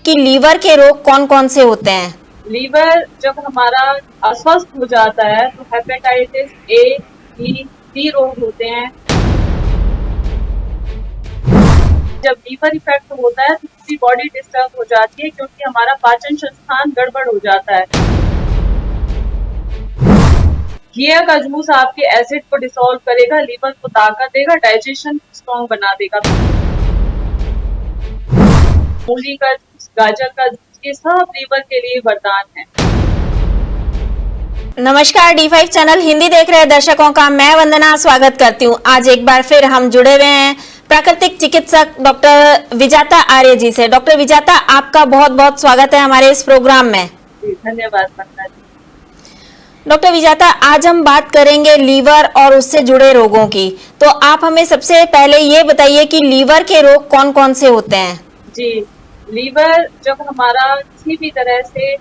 कि लीवर के रोग कौन कौन से होते हैं। लीवर जब हमारा अस्वस्थ हो जाता है तो हेपेटाइटिस ए, बी, सी रोग होते हैं। जब लीवर इफेक्ट होता है तो पूरी बॉडी डिस्टर्ब हो जाती है क्योंकि हमारा पाचन संस्थान गड़बड़ हो जाता है। घिया का जूस आपके एसिड को डिसॉल्व करेगा, लीवर को ताकत देगा, डाइजेशन स्ट्रॉन्ग बना देगा। मूली का जूस, गाजर का जूस, ये सब लीवर के लिए वरदान है। नमस्कार, D5 चैनल हिंदी देख रहे दर्शकों का मैं वंदना स्वागत करती हूँ। आज एक बार फिर हम जुड़े हुए हैं प्राकृतिक चिकित्सक डॉक्टर विजाता आर्य जी से। डॉक्टर विजाता, आपका बहुत बहुत स्वागत है हमारे इस प्रोग्राम में। धन्यवाद वंदना जी। डॉक्टर विजाता, आज हम बात करेंगे लीवर और उससे जुड़े रोगों की। तो आप हमें सबसे पहले ये बताइए कि लीवर के रोग कौन कौन से होते हैं। जी, लीवर जब हमारा किसी भी तरह से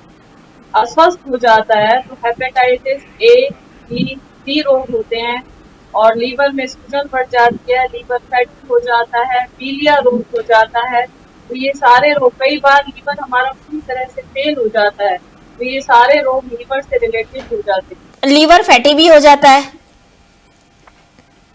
अस्वस्थ हो जाता है तो हेपेटाइटिस ए, बी, सी रोग होते हैं और लीवर में सूजन बढ़ जाती है, लीवर फैटी हो जाता है, पीलिया रोग हो जाता है। तो ये सारे रोग, कई बार लीवर हमारा पूरी तरह से फेल हो जाता है, तो ये सारे रोग लीवर से रिलेटेड हो जाते हैं। लीवर फैटी भी हो जाता है?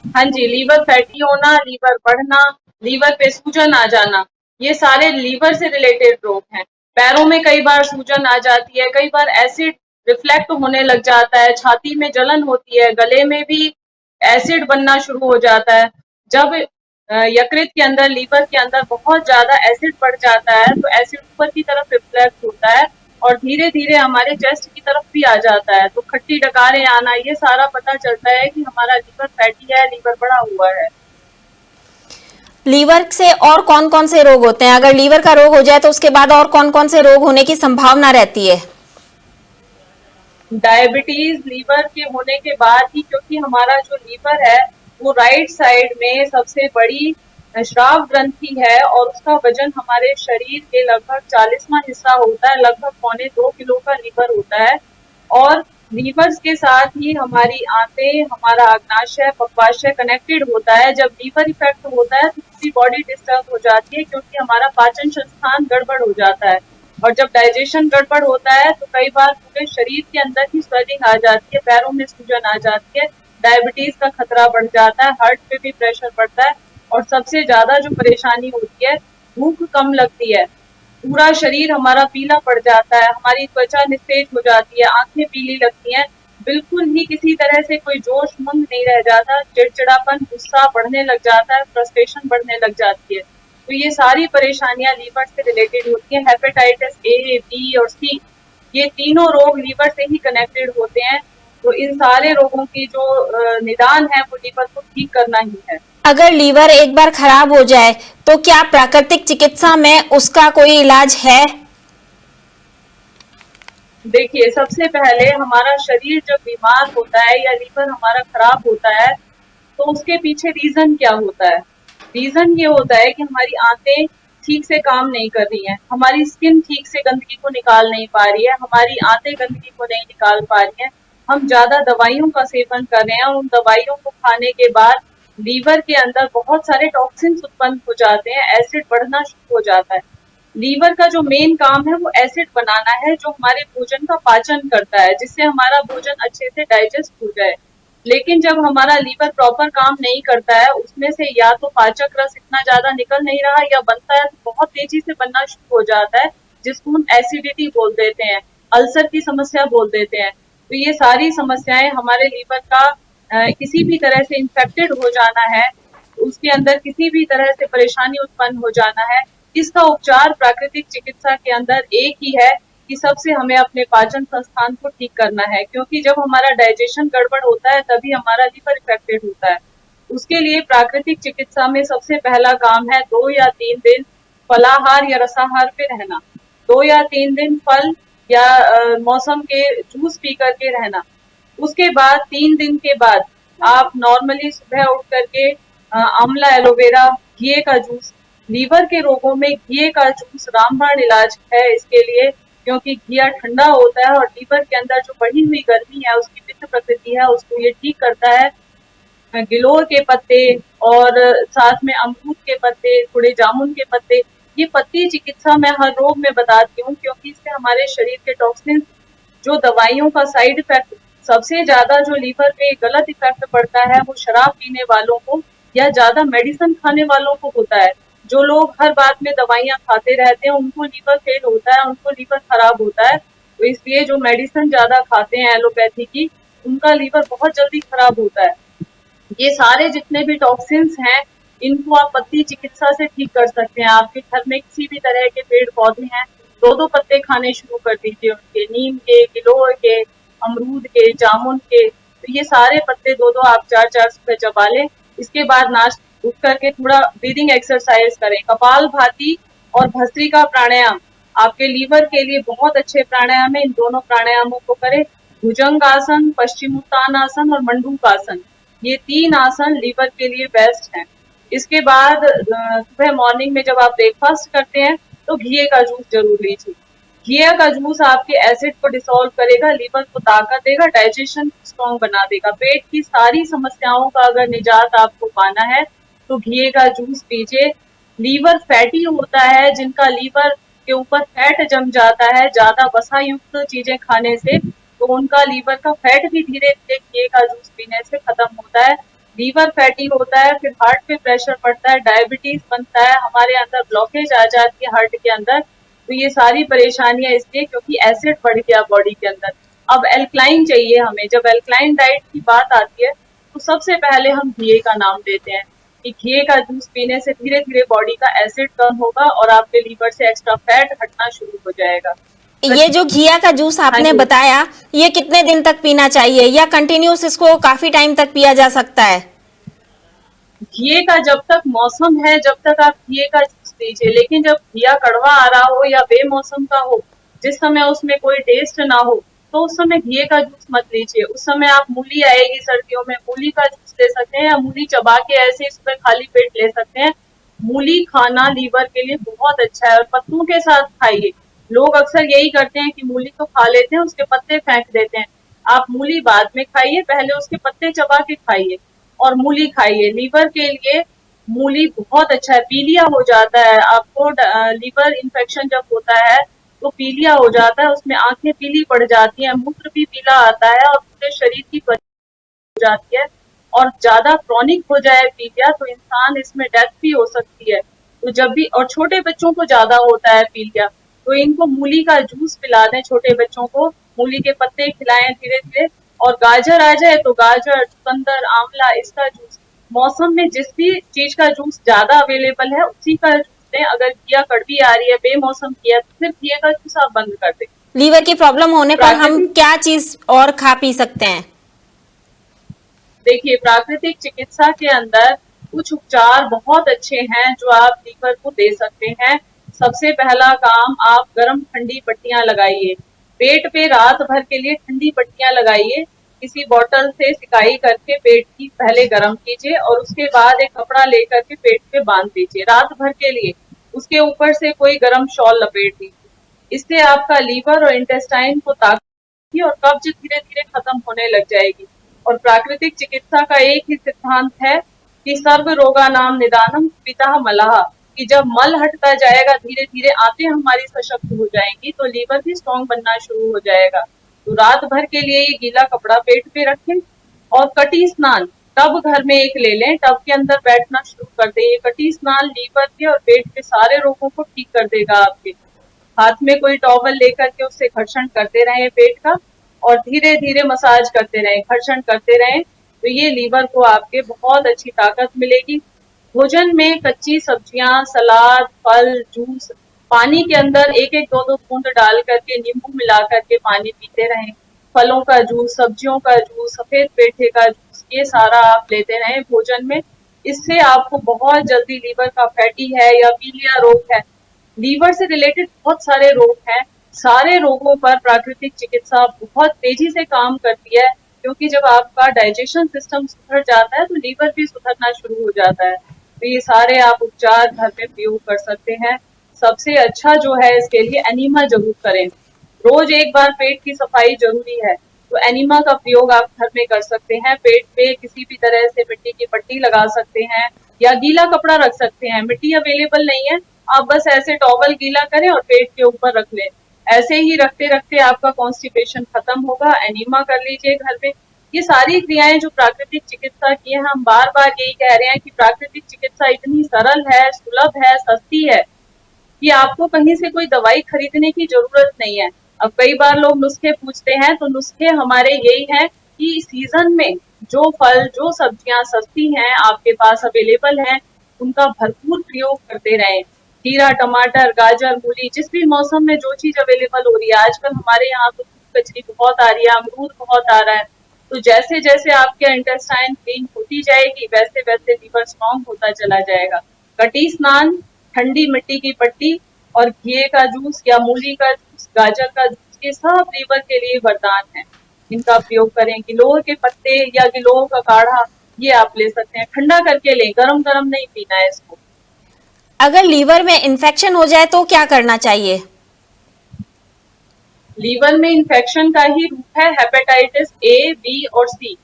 हाँ जी, लीवर फैटी होना, लीवर बढ़ना, लीवर पे सूजन आ जाना, ये सारे लीवर से रिलेटेड रोग हैं। पैरों में कई बार सूजन आ जाती है, कई बार एसिड रिफ्लेक्ट होने लग जाता है, छाती में जलन होती है, गले में भी एसिड बनना शुरू हो जाता है। जब यकृत के अंदर, लीवर के अंदर बहुत ज्यादा एसिड बढ़ जाता है तो एसिड ऊपर की तरफ रिफ्लेक्ट होता है और धीरे धीरे हमारे चेस्ट की तरफ भी आ जाता है। तो खट्टी डकारें आना, ये सारा पता चलता है कि हमारा लीवर फैटी है, लीवर बढ़ा हुआ है। लीवर से और कौन कौन से रोग होते हैं? अगर लीवर का रोग हो जाए तो उसके बाद और कौन कौन से रोग होने की संभावना रहती है? डायबिटीज लीवर के होने के बाद ही, क्योंकि हमारा जो लीवर है वो राइट साइड में सबसे बड़ी श्राव ग्रंथि है और उसका वजन हमारे शरीर के लगभग 40वां हिस्सा होता है, लगभग 1.25 किलो का लीवर होता है। और लीवर के साथ ही हमारी आंतें, हमारा अग्नाशय, पक्वाशय कनेक्टेड होता है। जब लीवर इफेक्ट होता है तो पूरी बॉडी डिस्टर्ब हो जाती है क्योंकि हमारा पाचन संस्थान गड़बड़ हो जाता है और जब डाइजेशन गड़बड़ होता है तो कई बार पूरे शरीर के अंदर ही स्वेलिंग आ जाती है, पैरों में सूजन आ जाती है, डायबिटीज का खतरा बढ़ जाता है, हार्ट पे भी प्रेशर बढ़ता है और सबसे ज्यादा जो परेशानी होती है, भूख कम लगती है, पूरा शरीर हमारा पीला पड़ जाता है, हमारी त्वचा निस्तेज हो जाती है, आंखें पीली लगती हैं, बिल्कुल ही किसी तरह से कोई जोश उमंग नहीं रह जाता, चिड़चिड़ापन, गुस्सा बढ़ने लग जाता है, फ्रस्ट्रेशन बढ़ने लग जाती है। तो ये सारी परेशानियां लीवर से रिलेटेड होती हैं। हेपेटाइटिस ए, बी और सी, ये तीनों रोग लीवर से ही कनेक्टेड होते हैं। तो इन सारे रोगों की जो निदान है वो लीवर को ठीक करना ही है। अगर लीवर एक बार खराब हो जाए तो क्या प्राकृतिक चिकित्सा में उसका कोई इलाज है? देखिए, सबसे पहले हमारा शरीर जब बीमार होता है या लीवर हमारा खराब होता है तो उसके पीछे रीजन क्या होता है? रीजन ये होता है कि हमारी आंतें ठीक से काम नहीं कर रही हैं, हमारी स्किन ठीक से गंदगी को निकाल नहीं पा रही है, हमारी आंतें गंदगी को नहीं निकाल पा रही हैं, हम ज्यादा दवाइयों का सेवन कर रहे हैं, उन दवाइयों को खाने के बाद लीवर के अंदर बहुत सारे टॉक्सिन्स उत्पन्न हो जाते हैं, एसिड बढ़ना शुरू हो जाता है। लीवर का जो मेन काम है वो एसिड बनाना है, जो हमारे भोजन का पाचन करता है, जिससे हमारा भोजन अच्छे से डाइजेस्ट हो जाए। लेकिन जब हमारा लीवर प्रॉपर काम नहीं करता है, उसमें से या तो पाचक रस इतना ज्यादा निकल नहीं रहा या बनता है तो बहुत तेजी से बनना शुरू हो जाता है, जिसको हम एसिडिटी बोल देते हैं, अल्सर की समस्या बोल देते हैं। तो ये सारी समस्याएं, हमारे लीवर का किसी भी तरह से इंफेक्टेड हो जाना है, उसके अंदर किसी भी तरह से परेशानी उत्पन्न हो जाना है, इसका उपचार प्राकृतिक चिकित्सा के अंदर एक ही है कि सबसे हमें अपने पाचन संस्थान को ठीक करना है, क्योंकि जब हमारा डाइजेशन गड़बड़ होता है तभी हमारा लीवर इफेक्टेड होता है। उसके लिए प्राकृतिक चिकित्सा में सबसे पहला काम है 2 या 3 दिन फलाहार या रसाहार पे रहना, 2 या 3 दिन फल या मौसम के जूस पी करके रहना। उसके बाद 3 दिन के बाद आप नॉर्मली सुबह उठ करके आंवला, एलोवेरा, घिए का जूस, लीवर के रोगों में घिए का जूस रामबाण इलाज है इसके लिए, क्योंकि घिया ठंडा होता है और लीवर के अंदर जो बढ़ी हुई गर्मी है, उसकी पित्त प्रकृति है, उसको ये ठीक करता है। गिलोय के पत्ते और साथ में अमरूद के पत्ते, थोड़े जामुन के पत्ते, ये पत्ती चिकित्सा मैं हर रोग में बताती हूँ, क्योंकि इससे हमारे शरीर के टॉक्सिन, जो दवाइयों का साइड इफेक्ट सबसे ज्यादा जो लीवर पे गलत इफेक्ट पड़ता है वो शराब पीने वालों को या ज्यादा मेडिसिन खाने वालों को होता है। जो लोग हर बात में दवाइयां खाते रहते हैं उनको लीवर फेल होता है, उनको लीवर खराब होता है। तो इसलिए जो मेडिसिन ज्यादा खाते हैं एलोपैथी की, उनका लीवर बहुत जल्दी खराब होता है। ये सारे जितने भी टॉक्सिन्स हैं, इनको आप पत्ती चिकित्सा से ठीक कर सकते हैं। आपके घर में किसी भी तरह के पेड़ पौधे हैं, दो दो पत्ते खाने शुरू कर दीजिए उनके, नीम के, गिलोय के, अमरूद के, जामुन के। तो ये सारे पत्ते दो दो आप चार चार सुबह चबा लें। इसके बाद उठ करके थोड़ा ब्रीदिंग एक्सरसाइज करें। कपाल भाती और भस्त्रिका प्राणायाम आपके लीवर के लिए बहुत अच्छे प्राणायाम है। इन दोनों प्राणायामों को करें। भुजंग आसन, पश्चिमोत्तानासन और मंडूकासन, ये 3 आसन लीवर के लिए बेस्ट हैं। इसके बाद सुबह मॉर्निंग में जब आप ब्रेकफास्ट करते हैं तो घिए का जूस जरूर लीजिए। घिया का जूस आपके एसिड को डिसॉल्व करेगा, लीवर को ताकत देगा, डाइजेशन को स्ट्रॉन्ग बना देगा। पेट की सारी समस्याओं का अगर निजात आपको पाना है तो घिए का जूस पीजिए। लीवर फैटी होता है, जिनका लीवर के ऊपर फैट जम जाता है ज्यादा वसा युक्त चीजें खाने से, तो उनका लीवर का फैट भी धीरे धीरे घिए का जूस पीने से खत्म होता है। लीवर फैटी होता है, फिर हार्ट पे प्रेशर पड़ता है, डायबिटीज बनता है, हमारे अंदर ब्लॉकेज आ जाती है हार्ट के अंदर। तो ये सारी परेशानियां इसलिए क्योंकि एसिड बढ़ गया बॉडी के अंदर। अब एल्कलाइन चाहिए हमें। जब एल्कलाइन डाइट की बात आती है तो सबसे पहले हम घिए का नाम देते हैं कि घिए का जूस पीने से धीरे धीरे बॉडी का एसिड कम होगा और आपके लीवर से एक्स्ट्रा फैट हटना शुरू हो जाएगा। ये जो घिया का जूस आपने बताया, ये कितने दिन तक पीना चाहिए या कंटिन्यूस इसको काफी टाइम तक पिया जा सकता है? घिए का जब तक मौसम है, जब तक आप घिए का जूस लीजिए। लेकिन जब घिया कड़वा आ रहा हो या बेमौसम का हो, जिस समय उसमें कोई टेस्ट ना हो, तो उस समय घिए का जूस मत लीजिए। उस समय आप मूली आएगी सर्दियों में, मूली का जूस ले सकते हैं या मूली चबा के ऐसे इसमें खाली पेट ले सकते हैं। मूली खाना लीवर के लिए बहुत अच्छा है और पत्तों के साथ खाइए। लोग अक्सर यही करते हैं कि मूली तो खा लेते हैं, उसके पत्ते फेंक देते हैं। आप मूली बाद में खाइए, पहले उसके पत्ते चबा के खाइए और मूली खाइए। लीवर के लिए मूली बहुत अच्छा है। पीलिया हो जाता है आपको, लीवर इन्फेक्शन जब होता है तो पीलिया हो जाता है, उसमें आंखें पीली पड़ जाती हैं, मूत्र भी पीला आता है और पूरे शरीर की हो जाती है। और ज्यादा क्रॉनिक हो जाए पीलिया तो इंसान इसमें डेथ भी हो सकती है। तो जब भी, और छोटे बच्चों को ज्यादा होता है पीलिया, तो इनको मूली का जूस पिला दें। छोटे बच्चों को मूली के पत्ते खिलाएं धीरे धीरे। और गाजर आ जाए तो गाजर, चुकंदर, आंवला, इसका जूस। मौसम में जिस भी चीज का जूस ज्यादा अवेलेबल है उसी का जूस दें। अगर घिया कड़वी आ रही है, बेमौसम की है, तो फिर घिया का जूस आप बंद कर दें। लीवर की प्रॉब्लम होने पर हम क्या चीज और खा पी सकते हैं? देखिए, प्राकृतिक चिकित्सा के अंदर कुछ उपचार बहुत अच्छे हैं जो आप लीवर को दे सकते हैं। सबसे पहला काम, आप गर्म ठंडी पट्टियां लगाइए। पेट पे रात भर के लिए ठंडी पट्टियां लगाइए। किसी बॉटल से सिकाई करके पेट की पहले गर्म कीजिए और उसके बाद एक कपड़ा लेकर के पेट पे बांध दीजिए रात भर के लिए। उसके ऊपर से कोई गर्म शॉल लपेट दीजिए। इससे आपका लीवर और इंटेस्टाइन को ताकत और कब्ज धीरे धीरे खत्म होने लग जाएगी। और प्राकृतिक चिकित्सा का एक ही सिद्धांत है कि सर्व रोगा नाम निदानम पिता मलहा, कि जब मल हटता जाएगा धीरे धीरे आंतें हमारी सशक्त हो जाएंगी तो लीवर भी स्ट्रॉन्ग बनना शुरू हो जाएगा। तो रात भर के लिए ये गीला कपड़ा पेट पे रखें और कटी स्नान टब घर में एक ले लें, टब के अंदर बैठना शुरू कर दें। ये कटी स्नान लीवर के और पेट के सारे रोगों को ठीक कर देगा। आपके हाथ में कोई टॉवल लेकर के उससे घर्षण करते रहें पेट का और धीरे धीरे मसाज करते रहें, घर्षण करते रहें, तो ये लीवर को आपके बहुत अच्छी ताकत मिलेगी। भोजन में कच्ची सब्जियां, सलाद, फल, जूस, पानी के अंदर एक एक दो दो बूंद डाल करके नींबू मिला करके पानी पीते रहें। फलों का जूस, सब्जियों का जूस, सफेद पेठे का जूस, ये सारा आप लेते रहें भोजन में। इससे आपको बहुत जल्दी लीवर का फैटी है या पीलिया रोग है, लीवर से रिलेटेड बहुत सारे रोग हैं, सारे रोगों पर प्राकृतिक चिकित्सा बहुत तेजी से काम करती है। क्योंकि जब आपका डाइजेशन सिस्टम सुधर जाता है तो लीवर भी सुधरना शुरू हो जाता है। तो ये सारे आप उपचार घर में प्रयोग कर सकते हैं। सबसे अच्छा जो है इसके लिए एनीमा जरूर करें। रोज एक बार पेट की सफाई जरूरी है, तो एनीमा का प्रयोग आप घर में कर सकते हैं। पेट पे किसी भी तरह से मिट्टी की पट्टी लगा सकते हैं या गीला कपड़ा रख सकते हैं। मिट्टी अवेलेबल नहीं है, आप बस ऐसे टॉवल गीला करें और पेट के ऊपर रख लें। ऐसे ही रखते रखते आपका कॉन्स्टिपेशन खत्म होगा। एनीमा कर लीजिए घर पे। ये सारी क्रियाएं जो प्राकृतिक चिकित्सा की है, हम बार बार यही कह रहे हैं कि प्राकृतिक चिकित्सा इतनी सरल है, सुलभ है, सस्ती है कि आपको कहीं से कोई दवाई खरीदने की जरूरत नहीं है। अब कई बार लोग नुस्खे पूछते हैं, तो नुस्खे हमारे यही हैं कि सीजन में जो फल, जो सब्जियां सस्ती हैं, आपके पास अवेलेबल हैं, उनका भरपूर प्रयोग करते रहें। खीरा, टमाटर, गाजर, मूली, जिस भी मौसम में जो चीज अवेलेबल हो रही है, आजकल हमारे यहाँ तो कचरी बहुत आ रही है, अमरूद बहुत आ रहा है। तो जैसे जैसे आपके इंटेस्टाइन क्लीन होती जाएगी, वैसे वैसे लीवर स्ट्रॉन्ग होता चला जाएगा। कटी स्नान, ठंडी मिट्टी की पट्टी और घी का जूस या मूली का जूस, गाजर का जूस, ये सब लीवर के लिए वरदान है। इनका प्रयोग करें। गिलोय के पत्ते या गिलोय का काढ़ा ये आप ले सकते हैं। ठंडा करके लें, गरम गरम नहीं पीना है इसको। अगर लीवर में इन्फेक्शन हो जाए तो क्या करना चाहिए? लीवर में इन्फेक्शन का ही रूप है हेपेटाइटिस ए, बी और सी।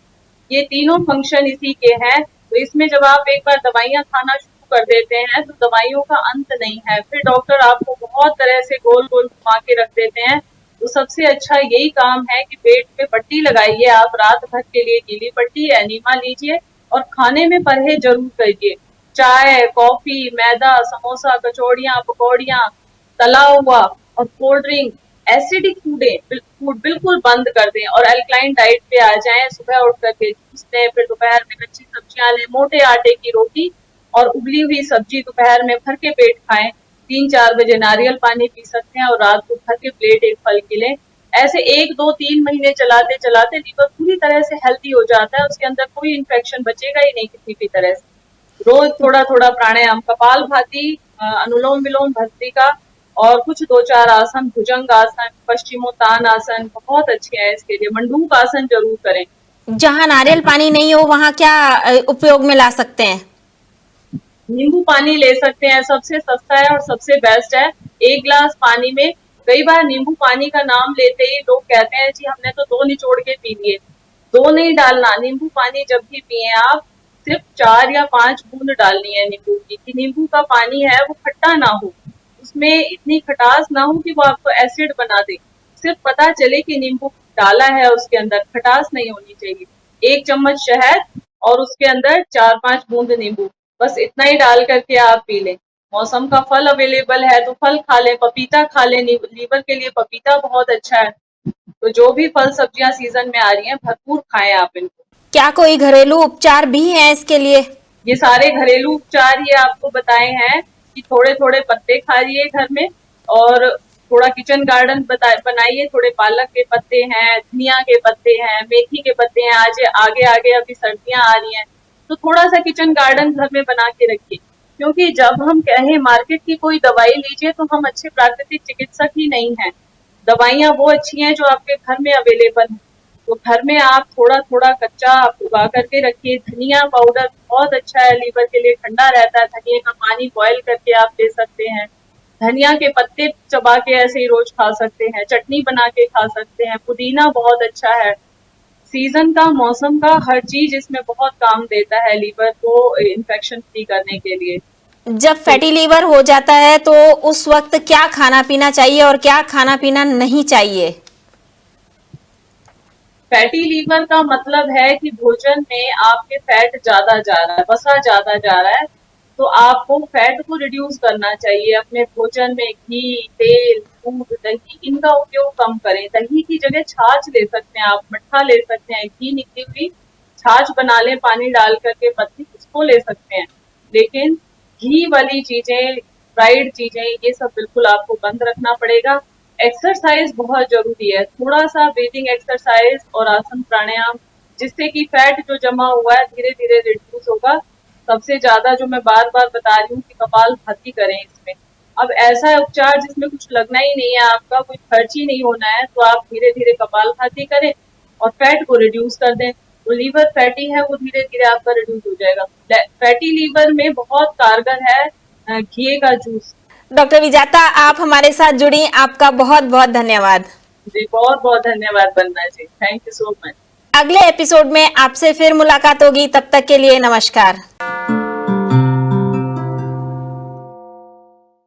ये तीनों फंक्शन इसी के हैं। तो इसमें जब आप एक बार दवाइयां खाना शुरू कर देते हैं तो दवाइयों का अंत नहीं है। फिर डॉक्टर आपको बहुत तरह से गोल गोल घुमा के रख देते हैं। तो सबसे अच्छा यही काम है कि पेट पे पट्टी लगाइए। आप रात भर के लिए गीली पट्टी, एनीमा लीजिए और खाने में परहेज जरूर करिए। चाय, कॉफी, मैदा, समोसा, कचौड़ियाँ, पकौड़ियाँ, तला हुआ और कोल्ड ड्रिंक, एसिडिक फूड बिल्कुल बंद कर दें और अल्कलाइन डाइट पे आ जाएं। सुबह उठ करके जूस लें, फिर दोपहर में कच्ची सब्जियां लें, मोटे आटे की रोटी और उबली हुई सब्जी दोपहर में भर के पेट खाएं। 3-4 बजे नारियल पानी पी सकते हैं और रात को भर के प्लेट एक फल की लें। ऐसे 1-2-3 महीने चलाते चलाते लीवर पूरी तरह से हेल्थी हो जाता है। उसके अंदर कोई इन्फेक्शन बचेगा ही नहीं किसी भी तरह से। रोज थोड़ा थोड़ा प्राणायाम, कपालभाति, अनुलोम विलोम, भस्त्रिका और कुछ 2-4 आसन, भुजंग आसन, पश्चिमोत्तान आसन बहुत अच्छे हैं इसके लिए। मंडूक आसन जरूर करें। जहां नारियल पानी नहीं हो वहां क्या उपयोग में ला सकते हैं? नींबू पानी ले सकते हैं, सबसे सस्ता है और सबसे बेस्ट है। 1 गिलास पानी में, कई बार नींबू पानी का नाम लेते ही लोग कहते हैं जी हमने तो 2 निचोड़ के पी लिए। 2 नहीं डालना। नींबू पानी जब भी पिए आप, सिर्फ 4 या 5 बूंद डालनी है नींबू की, कि नींबू का पानी है वो खट्टा ना हो, उसमें इतनी खटास ना हो कि वो आपको एसिड बना दे। सिर्फ पता चले कि नींबू डाला है, उसके अंदर खटास नहीं होनी चाहिए। 1 चम्मच शहद और उसके अंदर 4-5 बूंद नींबू, बस इतना ही डाल करके आप पी लें। मौसम का फल अवेलेबल है तो फल खा लें, पपीता खा लें। लीवर के लिए पपीता बहुत अच्छा है। तो जो भी फल सब्जियां सीजन में आ रही हैं, भरपूर खाएं आप इनको। क्या कोई घरेलू उपचार भी है इसके लिए? ये सारे घरेलू उपचार ये आपको बताए हैं कि थोड़े थोड़े पत्ते खाइए घर में और थोड़ा किचन गार्डन बनाइए। थोड़े पालक के पत्ते हैं, धनिया के पत्ते हैं, मेथी के पत्ते हैं। आज आगे आगे अभी सर्दियां आ रही हैं तो थोड़ा सा किचन गार्डन घर में बना के रखिए। क्योंकि जब हम कहें मार्केट की कोई दवाई लीजिए तो हम अच्छे प्राकृतिक चिकित्सक ही नहीं हैं। दवाइयां वो अच्छी हैं जो आपके घर में अवेलेबल है। तो घर में आप थोड़ा थोड़ा कच्चा उगा करके रखिए। धनिया पाउडर बहुत अच्छा है, लीवर के लिए ठंडा रहता है। धनिया का पानी बॉयल करके आप ले सकते हैं। धनिया के पत्ते चबा के ऐसे ही रोज खा सकते हैं, चटनी बना के खा सकते हैं। पुदीना बहुत अच्छा है। सीजन का, मौसम का हर चीज इसमें बहुत काम देता है लीवर को इन्फेक्शन फ्री करने के लिए। जब फैटी लीवर हो जाता है तो उस वक्त क्या खाना पीना चाहिए और क्या खाना पीना नहीं चाहिए? फैटी लीवर का मतलब है कि भोजन में आपके फैट ज्यादा जा रहा है, वसा ज्यादा जा रहा है। तो आपको फैट को रिड्यूस करना चाहिए। अपने भोजन में घी, तेल, दूध, दही इनका उपयोग कम करें। दही की जगह छाछ ले सकते हैं आप, मट्ठा ले सकते हैं, घी निकली हुई छाछ बना लें पानी डाल करके पतली, उसको ले सकते हैं। लेकिन घी वाली चीजें, फ्राइड चीजें, ये सब बिल्कुल आपको बंद रखना पड़ेगा। एक्सरसाइज बहुत जरूरी है। थोड़ा सा ब्रीदिंग एक्सरसाइज और आसन प्राणायाम, जिससे कि फैट जो जमा हुआ है धीरे धीरे रिड्यूस होगा। सबसे ज्यादा जो मैं बार बार बता रही हूँ कि कपालभाति करें इसमें। अब ऐसा है उपचार जिसमें कुछ लगना ही नहीं है, आपका कोई खर्च ही नहीं होना है, तो आप धीरे धीरे कपालभाति करें और फैट को रिड्यूस कर दें। तो लीवर फैटी है वो धीरे धीरे आपका रिड्यूस हो जाएगा। फैटी लीवर में बहुत कारगर है घी का जूस। डॉक्टर विजाता, आप हमारे साथ जुड़ी, आपका बहुत बहुत धन्यवाद। जी बहुत बहुत धन्यवाद वंदना जी, थैंक यू सो मच। अगले एपिसोड में आपसे फिर मुलाकात होगी, तब तक के लिए नमस्कार।